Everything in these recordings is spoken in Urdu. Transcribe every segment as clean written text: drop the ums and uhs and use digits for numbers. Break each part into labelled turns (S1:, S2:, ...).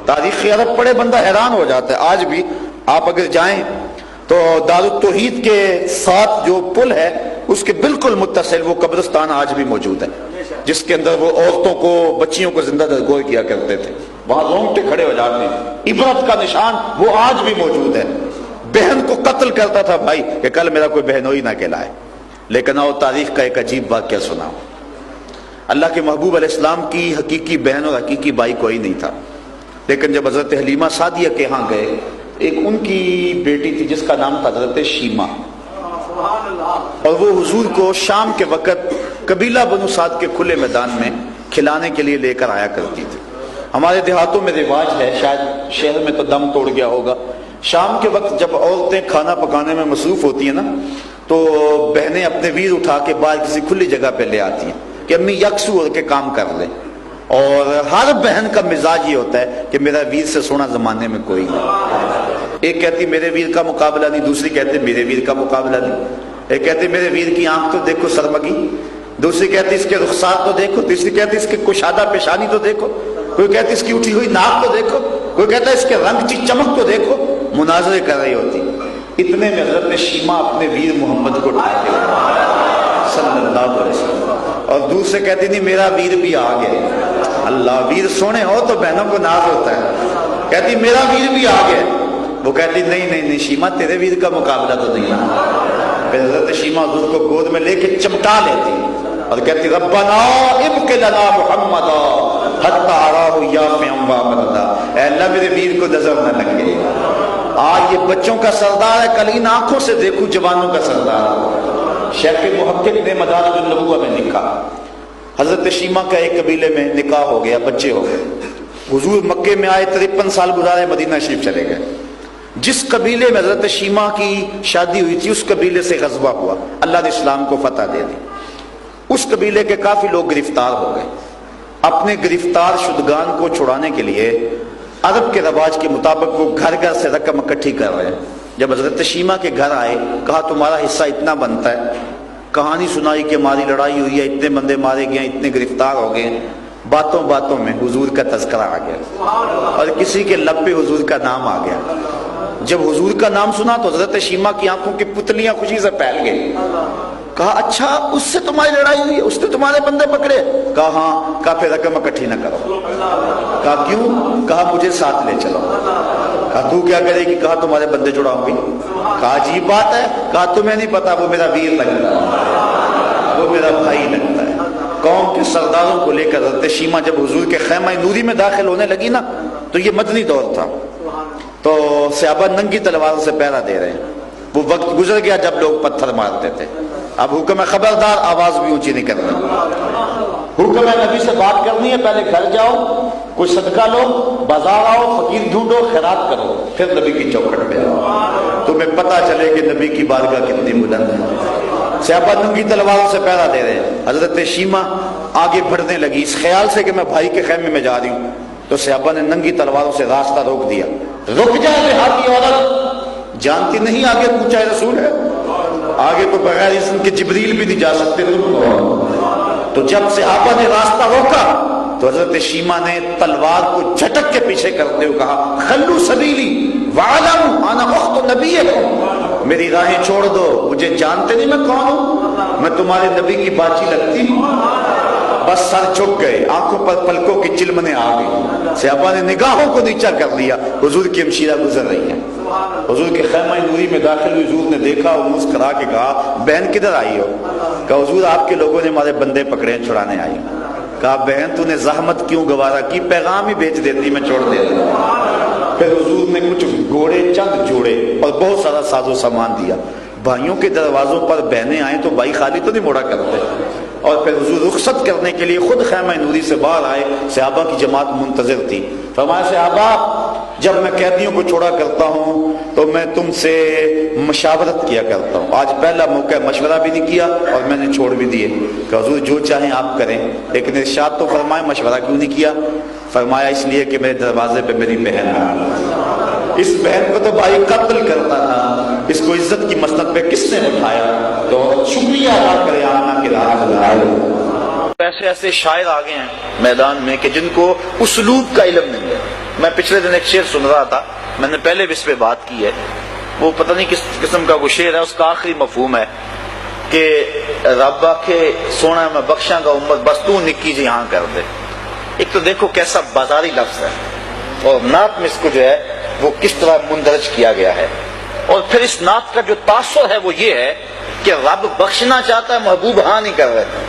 S1: تاریخ عرب پڑھے بندہ حیران ہو جاتا ہے. آج بھی آپ اگر جائیں تو دارالتوحید کے ساتھ جو پل ہے اس کے بالکل متصل وہ قبرستان آج بھی موجود ہے، جس کے اندر وہ عورتوں کو بچیوں کو زندہ درگور کیا کرتے تھے. وہاں رونگٹے کھڑے ہو جاتے ہیں. عبرت کا نشان وہ آج بھی موجود ہے. بہن کو قتل کرتا تھا بھائی کہ کل میرا کوئی بہنوئی نہ کہلائے. لیکن آؤ تاریخ کا ایک عجیب واقعہ سناؤ. اللہ کے محبوب علیہ السلام کی حقیقی بہن اور حقیقی بھائی کوئی نہیں تھا، لیکن جب حضرت حلیمہ سعدیہ کے ہاں گئے، ایک ان کی بیٹی تھی جس کا نام تھا حضرت شیمہ، اور وہ حضور کو شام کے وقت قبیلہ بنو سعد کے کھلے میدان میں کھلانے کے لیے لے کر آیا کرتی تھی. ہمارے دیہاتوں میں رواج ہے، شاید شہر میں تو دم توڑ گیا ہوگا، شام کے وقت جب عورتیں کھانا پکانے میں مصروف ہوتی ہیں نا تو بہنیں اپنے ویر اٹھا کے باہر کسی کھلی جگہ پہ لے آتی ہیں کہ امی یکسو ہو کے کام کر لیں. اور ہر بہن کا مزاج یہ ہوتا ہے کہ میرا ویر سے سونا زمانے میں کوئی نہیں. ایک کہتی میرے ویر کا مقابلہ نہیں، دوسری کہتے میرے ویر کا مقابلہ نہیں. ایک کہتی میرے ویر کی آنکھ تو دیکھو سرمگی، دوسری کہتی اس کے رخسار تو دیکھو، تیسری کہتی اس کے کشادہ پیشانی تو دیکھو، کوئی کہتی اس کی اٹھی ہوئی ناک تو دیکھو، کوئی کہتا ہے اس کے رنگ کی چمک تو دیکھو. مناظرے کر رہی ہوتی. اتنے میں حضرت شیمہ اپنے ویر محمد کو اٹھاتے صلی اللہ علیہ وسلم، اور دوسرے کہتی نہیں میرا ویر بھی آ گیا. اللہ، ویر سونے ہو تو بہنوں کو ناز ہوتا ہے. کہتی میرا ویر بھی آ گیا. وہ کہتی نہیں نہیں نہیں شیمہ تیرے ویر کا مقابلہ تو نہیں ہے. پھر حضرت شیمہ حضور کو گود میں لے کے چمٹا لیتی اور کہتی ربنا ابق لنا محمدا حتی اراه یافعا وابدا. اے اللہ میرے ویر کو نظر نہ لگے. آج یہ بچوں کا سردار ہے، کل ان آنکھوں سے دیکھوں جوانوں کا سردار. شیخ محقق نے مدارج النبوہ میں لکھا حضرت شیمہ کا ایک قبیلے میں نکاح ہو گیا، بچے ہو گئے. حضور مکے میں آئے، 53 سال گزارے، مدینہ شریف چلے گئے. جس قبیلے میں حضرت شیمہ کی شادی ہوئی تھی اس قبیلے سے غزوہ ہوا، اللہ نے اسلام کو فتح دے دی. اس قبیلے کے کافی لوگ گرفتار ہو گئے. اپنے گرفتار شدگان کو چھڑانے کے لیے عرب کے رواج کے مطابق وہ گھر گھر سے رقم اکٹھی کر رہے ہیں. جب حضرت شیمہ کے گھر آئے، کہا تمہارا حصہ اتنا بنتا ہے. کہانی سنائی کہ ہماری لڑائی ہوئی ہے، اتنے بندے مارے گئے، اتنے گرفتار ہو گئے. باتوں باتوں میں حضور کا تذکرہ آ گیا اور کسی کے لب پہ حضور کا نام آ گیا. جب حضور کا نام سنا تو حضرت شیمہ کی آنکھوں کی پتلیاں خوشی سے پھیل گئی. کہا اچھا اس سے تمہاری لڑائی ہوئی ہے، اس نے تمہارے بندے پکڑے؟ کہا ہاں. کہا پھر رقم اکٹھی نہ کرو. کہا کیوں؟ کہا مجھے ساتھ لے چلو. کہا تو کیا کرے گی؟ کہا تمہارے بندے چھڑاؤں گی. کہا عجیب بات ہے. کہا تمہیں نہیں پتا وہ میرا ویر لگتا ہے، وہ میرا بھائی لگتا ہے. قوم کے سرداروں کو لے کر حضرت شیمہ جب حضور کے خیمہ نوری میں داخل ہونے لگی نا تو یہ مدنی دور تھا، تو صحابہ ننگی تلواروں سے پہرا دے رہے ہیں. وہ وقت گزر گیا جب لوگ پتھر مارتے تھے. اب حکم ہے خبردار، آواز بھی اونچی نہیں کرنی. حکم ہے نبی سے بات کرنی ہے، پہلے گھر جاؤ، کوئی صدقہ لو، بازار آؤ، فقیر ڈھونڈو، خیرات کرو، پھر نبی کی چوکھٹ پہ آؤ، تمہیں پتہ چلے کہ نبی کی بارگاہ کتنی بلند ہے. صحابہ ننگی تلواروں سے پہرا دے رہے ہیں. حضرت شیمہ آگے بڑھنے لگی اس خیال سے کہ میں بھائی کے خیمے میں جا رہی ہوں، تو صحابہ نے ننگی تلواروں سے راستہ روک دیا. رک جا دیہاتی عورت، جانتی نہیں آگے پوچھا رسول ہے، آگے تو بغیر اذن کے جبریل بھی نہیں جا سکتے. تو جب صحابہ نے راستہ روکا تو حضرت شیمہ نے تلوار کو جھٹک کے پیچھے کرتے ہوئے کہا خلو سبیلی وعلم انا اخت نبیکم، میری راہیں چھوڑ دو، مجھے جانتے نہیں میں کون ہوں، میں تمہارے نبی کی باچی لگتی ہوں. بس سر جھک گئے، آنکھوں پر پلکوں کی چلمنے آ گئی. صحابہ نے نگاہوں کو نیچا کر لیا. حضور کی ہمشیرہ گزر رہی ہیں. حضور کے خیمہ نوری میں داخل ہوئی. حضور نے دیکھا اور مسکرا کے کہا بہن کدھر آئی ہو؟ کہا حضور آپ کے لوگوں نے ہمارے بندے پکڑے ہیں، چھڑانے آئی. کہا بہن تو نے زحمت کیوں گوارا کی، پیغام ہی بھیج دیتی، میں چھوڑ دیتی. پھر حضور نے کچھ گھوڑے چند جوڑے اور بہت سارا ساز و سامان دیا. بھائیوں کے دروازوں پر بہنیں آئیں تو بھائی خالی تو نہیں موڑا کرتے. اور پھر حضور رخصت کرنے کے لیے خود خیمہ نوری سے باہر آئے. صحابہ کی جماعت منتظر تھی. فرمایا صحابہ جب میں قیدیوں کو چھوڑا کرتا ہوں تو میں تم سے مشاورت کیا کرتا ہوں. آج پہلا موقع، مشورہ بھی نہیں کیا اور میں نے چھوڑ بھی دیے. کہ حضور جو چاہیں آپ کریں، لیکن ارشاد تو فرمائے مشورہ کیوں نہیں کیا؟ فرمایا اس لیے کہ میرے دروازے پہ میری بہن ہے، اس بہن کو تو بھائی قتل کرتا تھا، اس کو عزت کی مسند پہ کس نے اٹھایا؟ تو شکریہ ادا کرے آنا کہ ایسے ایسے شاعر آگے ہیں میدان میں کہ جن کو اسلوب کا علم نہیں ہے. میں پچھلے دن ایک شعر سن رہا تھا، میں نے پہلے بھی اس پہ بات کی ہے، وہ پتہ نہیں کس قسم کا وہ شعر ہے، اس کا آخری مفہوم ہے کہ رب آکھے سونا میں بخشاں گا امت بس تو نکی جی ہاں کر دے۔ ایک تو دیکھو کیسا بازاری لفظ ہے، اور نعت میں اس کو جو ہے وہ کس طرح مندرج کیا گیا ہے، اور پھر اس نعت کا جو تاثر ہے وہ یہ ہے کہ رب بخشنا چاہتا ہے، محبوب ہاں نہیں کر رہے تھے۔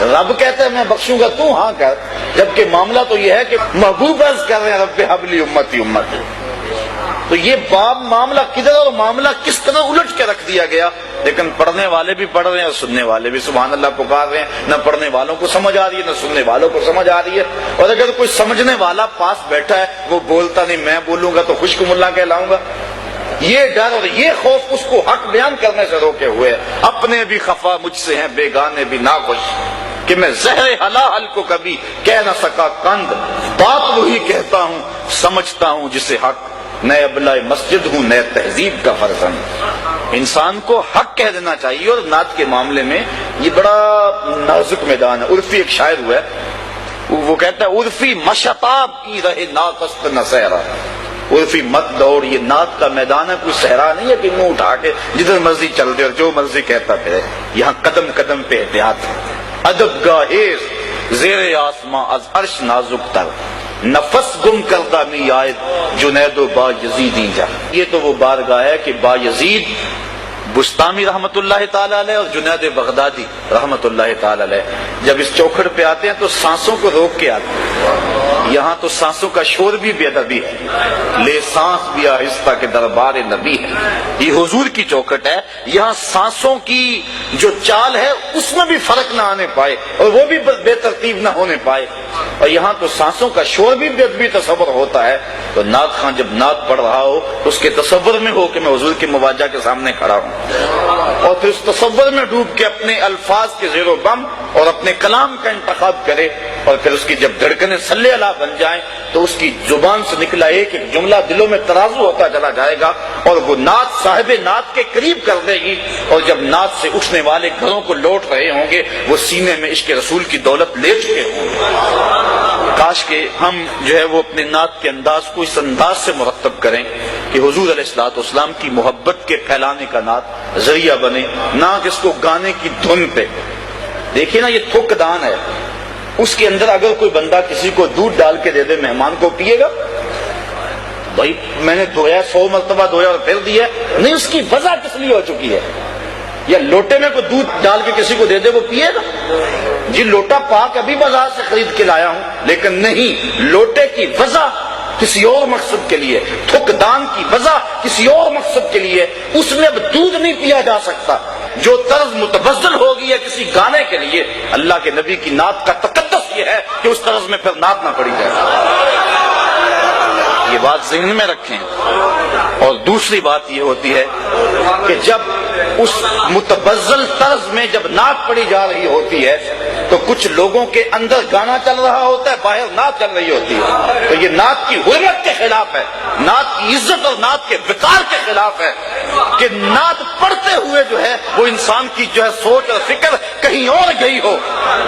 S1: رب کہتا ہے میں بخشوں گا تو ہاں کر، جبکہ معاملہ تو یہ ہے کہ محبوب عرض کر رہے ہیں رب حبلی امتی امتی۔ تو یہ باب معاملہ کدھر اور معاملہ کس طرح الٹ کے رکھ دیا گیا، لیکن پڑھنے والے بھی پڑھ رہے ہیں اور سننے والے بھی سبحان اللہ پکار رہے ہیں، نہ پڑھنے والوں کو سمجھ آ رہی ہے نہ سننے والوں کو سمجھ آ رہی ہے۔ اور اگر کوئی سمجھنے والا پاس بیٹھا ہے وہ بولتا نہیں، میں بولوں گا تو خشک ملا کہلاؤں گا، یہ ڈر اور یہ خوف اس کو حق بیان کرنے سے روکے ہوئے ہے۔ اپنے بھی خفا مجھ سے ہیں بیگانے بھی ناخوش، کہ میں زہر حلاحل کو کبھی کہہ نہ سکا کند، بات وہی کہتا ہوں سمجھتا ہوں جسے حق، نئے ابلائے مسجد ہوں نئے تہذیب کا فرزند۔ انسان کو حق کہہ دینا چاہیے، اور نعت کے معاملے میں یہ بڑا نازک میدان ہے۔ عرفی ایک شاعر ہوا ہے، وہ کہتا ہے عرفی مشتاب کی رہے ناقصد نہ صحرا، عرفی مت دوڑ، یہ نعت کا میدان ہے، کوئی صحرا نہیں ہے کہ منہ اٹھا کے جدھر مرضی چل دے اور جو مرضی کہتا پھرے، یہاں قدم قدم پہ احتیاط ہے۔ ادب گاہیز زیر آسماں از عرش نازک تر، نفس گم کردہ می آئد جنید و با یزیدی جا۔ یہ تو وہ بارگاہ ہے کہ با یزید بستامی رحمت اللہ تعالی علیہ اور جنید بغدادی رحمت اللہ تعالی علیہ جب اس چوکھٹ پہ آتے ہیں تو سانسوں کو روک کے آتے ہیں۔ یہاں تو سانسوں کا شور بھی بے ادبی ہے، لے سانس بھی آہستہ کے دربار نبی ہے۔ یہ حضور کی چوکھٹ ہے، یہاں سانسوں کی جو چال ہے اس میں بھی فرق نہ آنے پائے اور وہ بھی بے ترتیب نہ ہونے پائے، اور یہاں تو سانسوں کا شور بھی بے ادبی تصور ہوتا ہے۔ تو نعت خان جب نعت پڑھ رہا ہو تو اس کے تصور میں ہو کہ میں حضور کے مواجہ کے سامنے کھڑا ہوں، اور پھر اس تصور میں ڈوب کے اپنے الفاظ کے زیر و بم اور اپنے کلام کا انتخاب کرے، اور پھر اس کی جب دھڑکنیں صلی اللہ بن جائیں تو اس کی زبان سے نکلا ایک ایک جملہ دلوں میں ترازو ہوتا چلا جائے گا، اور وہ نعت صاحب نعت کے قریب کر دے گی، اور جب نعت سے اٹھنے والے گھروں کو لوٹ رہے ہوں گے وہ سینے میں عشق رسول کی دولت لے چکے ہوں گے۔ کاش کہ ہم جو ہے وہ اپنے نعت کے انداز کو اس انداز سے مرتب کریں کہ حضور علیہ الصلوۃ والسلام کی محبت کے پھیلانے کا نعت ذریعہ بنے، نہ کہ اس کو گانے کی دھن پہ۔ دیکھیے نا، یہ تھک دان ہے، اس کے اندر اگر کوئی بندہ کسی کو دودھ ڈال کے دے دے مہمان کو، پیے گا؟ بھائی میں نے دھویا 100 مرتبہ دھویا اور پھر دیا نہیں، اس کی وجہ کس لیے ہو چکی ہے؟ یا لوٹے میں کوئی دودھ ڈال کے کسی کو دے دے وہ پیے گا؟ جی لوٹا پاک ابھی بازار سے خرید کے لایا ہوں، لیکن نہیں، لوٹے کی وجہ کسی اور مقصد کے لیے، تھک دان کی وجہ کسی اور مقصد کے لیے، اس میں اب دودھ نہیں پیا جا سکتا۔ جو طرز متبذل ہوگی ہے کسی گانے کے لیے، اللہ کے نبی کی نعت کا تقدس یہ ہے کہ اس طرز میں پھر نعت نہ پڑی جائے۔ یہ بات ذہن میں رکھیں۔ اور دوسری بات یہ ہوتی ہے کہ جب اس متبذل طرز میں جب نعت پڑی جا رہی ہوتی ہے تو کچھ لوگوں کے اندر گانا چل رہا ہوتا ہے، باہر نعت چل رہی ہوتی ہے، تو یہ نعت کی حرمت کے خلاف ہے، نعت کی عزت اور نعت کے وقار کے خلاف ہے کہ نعت پڑھتے ہوئے جو ہے وہ انسان کی جو ہے سوچ اور فکر کہیں اور گئی ہو،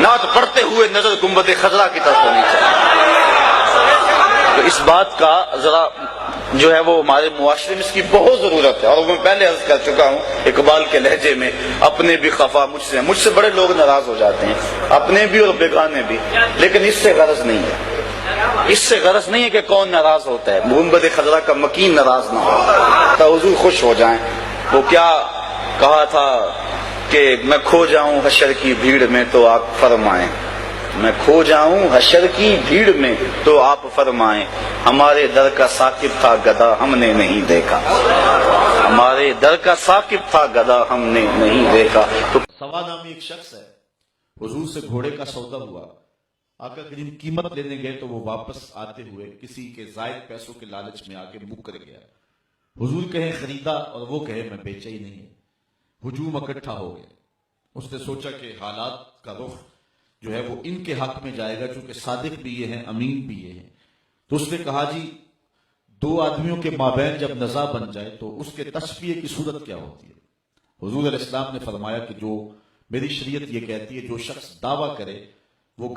S1: نعت پڑھتے ہوئے نظر گنبد خضرا کی طرف ہونی چاہیے۔ تو اس بات کا ذرا جو ہے وہ ہمارے معاشرے میں اس کی بہت ضرورت ہے، اور میں پہلے عرض کر چکا ہوں اقبال کے لہجے میں، اپنے بھی خفا مجھ سے بڑے لوگ ناراض ہو جاتے ہیں، اپنے بھی اور بیگانے بھی، لیکن اس سے غرض نہیں ہے، اس سے غرض نہیں ہے کہ کون ناراض ہوتا ہے، گنبد خضرا کا مکین ناراض نہ ہو تو حضور خوش ہو جائیں۔ وہ کیا کہا تھا کہ میں کھو جاؤں حشر کی بھیڑ میں تو آپ فرمائیں، میں کھو جاؤں حشر کی بھیڑ میں تو آپ فرمائیں، ہمارے در کا ثاقب تھا گدھا ہم نے نہیں دیکھا، ہمارے در کا ثاقب تھا گدھا ہم نے نہیں دیکھا۔ تو
S2: سوا نامی ایک شخص ہے، حضور سے گھوڑے کا سودا ہوا، آقا کریم قیمت لینے گئے تو وہ واپس آتے ہوئے کسی کے زائد پیسوں کے لالچ میں آ کے مکر گیا۔ حضور کہیں خریدا اور وہ کہے میں بیچا ہی نہیں۔ ہجوم اکٹھا ہو گیا۔ اس نے سوچا کہ حالات کا رخ جو ہے وہ ان کے حق میں جائے گا، چونکہ صادق بھی یہ ہیں، امین بھی یہ ہیں۔ تو اس نے کہا جی 2 آدمیوں کے مابین جب نزاع بن جائے تو اس کے تصفیے کی صورت کیا ہوتی ہے؟ حضور علیہ السلام نے فرمایا کہ جو میری شریعت یہ کہتی ہے جو شخص دعویٰ کرے وہ